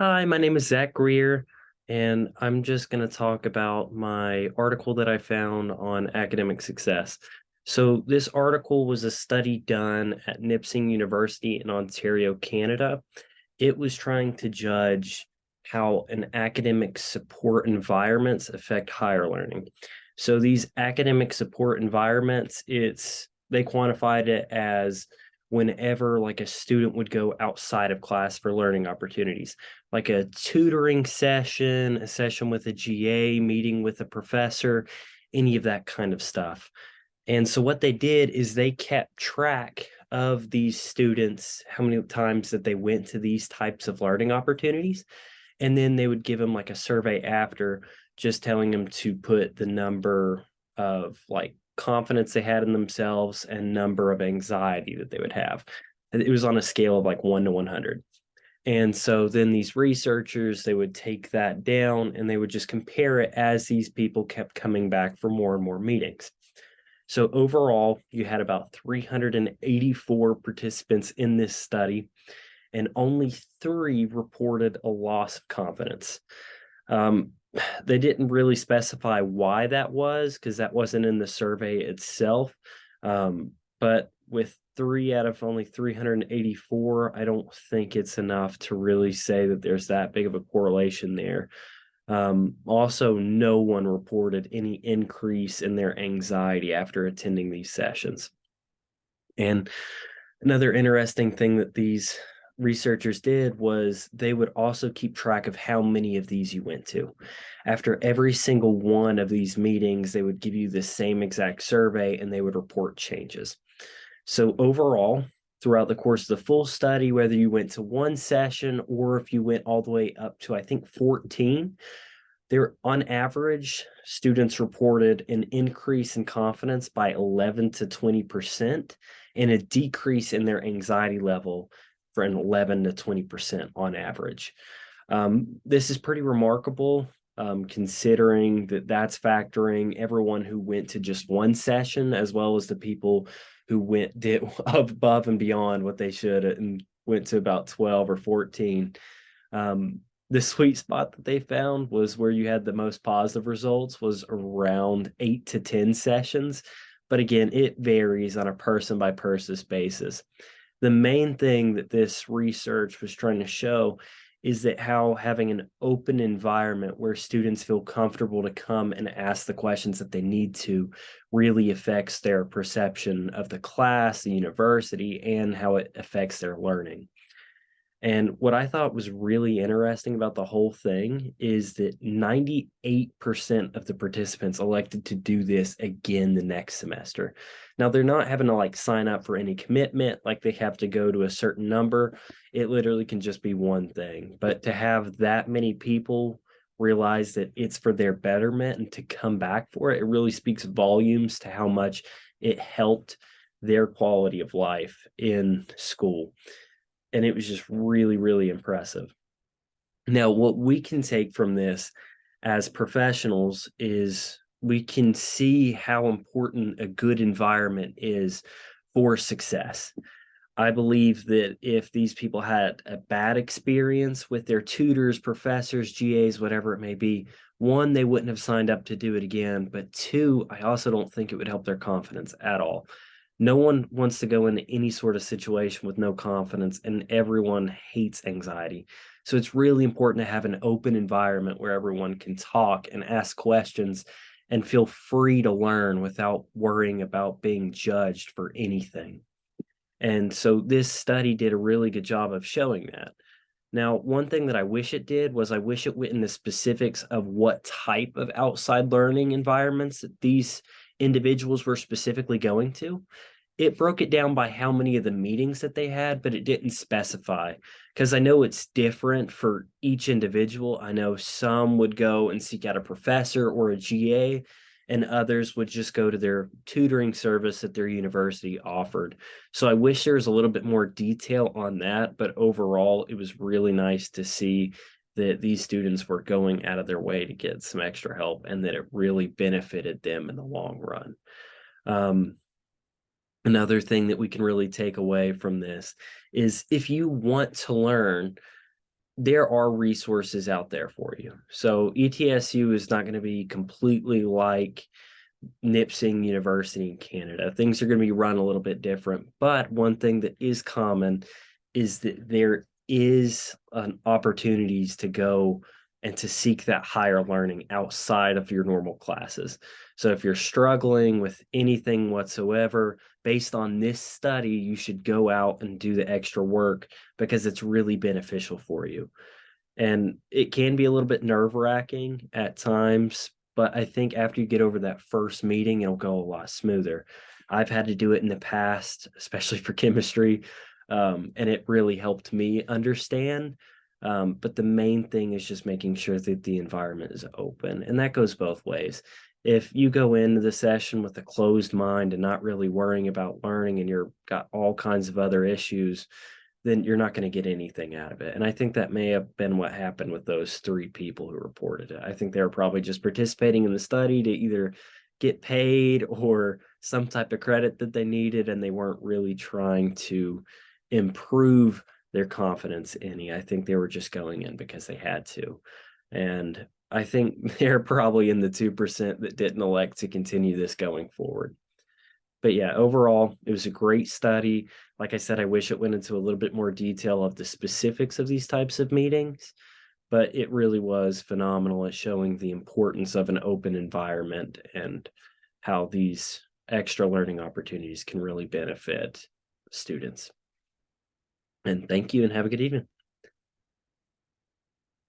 Hi, my name is Zach Greer, and I'm just going to talk about my article that I found on academic success. So, this article was a study done at Nipissing University in Ontario, Canada. It was trying to judge how an academic support environments affect higher learning. So, these academic support environments, they quantified it as whenever like a student would go outside of class for learning opportunities, like a tutoring session, a session with a GA, meeting with a professor, any of that kind of stuff. And so what they did is they kept track of these students, how many times that they went to these types of learning opportunities. And then they would give them like a survey after, just telling them to put the number of like confidence they had in themselves and number of anxiety that they would have. It was on a scale of like 1 to 100. And so then these researchers, they would take that down and they would just compare it as these people kept coming back for more and more meetings. So overall, you had about 384 participants in this study, and only three reported a loss of confidence. Um, they didn't really specify why that was because that wasn't in the survey itself. But with three out of only 384, I don't think it's enough to really say that there's that big of a correlation there. Also, no one reported any increase in their anxiety after attending these sessions. And another interesting thing that these researchers did was they would also keep track of how many of these you went to. After every single one of these meetings, they would give you the same exact survey and they would report changes. So overall, throughout the course of the full study, whether you went to one session or if you went all the way up to, I think, 14, there on average, students reported an increase in confidence by 11 to 20% and a decrease in their anxiety level for an 11 to 20% on average. This is pretty remarkable, considering that that's factoring everyone who went to just one session as well as the people who did above and beyond what they should and went to about 12 or 14. The sweet spot that they found was where you had the most positive results was around 8 to 10 sessions. But again, it varies on a person by person basis. The main thing that this research was trying to show is that how having an open environment where students feel comfortable to come and ask the questions that they need to really affects their perception of the class, the university, and how it affects their learning. And what I thought was really interesting about the whole thing is that 98% of the participants elected to do this again the next semester. Now, they're not having to like sign up for any commitment, like they have to go to a certain number. It literally can just be one thing. But to have that many people realize that it's for their betterment and to come back for it, it really speaks volumes to how much it helped their quality of life in school. And it was just really, really impressive. Now, what we can take from this as professionals is we can see how important a good environment is for success. I believe that if these people had a bad experience with their tutors, professors, GAs, whatever it may be, one, they wouldn't have signed up to do it again. But two, I also don't think it would help their confidence at all. No one wants to go into any sort of situation with no confidence, and everyone hates anxiety. So it's really important to have an open environment where everyone can talk and ask questions and feel free to learn without worrying about being judged for anything. And so this study did a really good job of showing that. Now, one thing that I wish it did was I wish it went into specifics of what type of outside learning environments that these individuals were specifically going to. It broke it down by how many of the meetings that they had, but it didn't specify because I know it's different for each individual. I know some would go and seek out a professor or a GA, and others would just go to their tutoring service that their university offered. So I wish there was a little bit more detail on that, but overall, it was really nice to see that these students were going out of their way to get some extra help and that it really benefited them in the long run. Um, Another thing that we can really take away from this is if you want to learn, there are resources out there for you. So ETSU is not going to be completely like Nipissing University in Canada. Things are going to be run a little bit different, but one thing that is common is that there is opportunities to go and to seek that higher learning outside of your normal classes. So if you're struggling with anything whatsoever, based on this study, you should go out and do the extra work because it's really beneficial for you. And it can be a little bit nerve-wracking at times, but I think after you get over that first meeting, it'll go a lot smoother. I've had to do it in the past, especially for chemistry, and it really helped me understand. But the main thing is just making sure that the environment is open, and that goes both ways. If you go into the session with a closed mind and not really worrying about learning, and you're got all kinds of other issues, then you're not going to get anything out of it. And I think that may have been what happened with those three people who reported it. I think they were probably just participating in the study to either get paid or some type of credit that they needed, and they weren't really trying to improve their confidence any. I think they were just going in because they had to. And I think they're probably in the 2% that didn't elect to continue this going forward. But yeah, overall, it was a great study. Like I said, I wish it went into a little bit more detail of the specifics of these types of meetings, but it really was phenomenal at showing the importance of an open environment and how these extra learning opportunities can really benefit students. And thank you and have a good evening.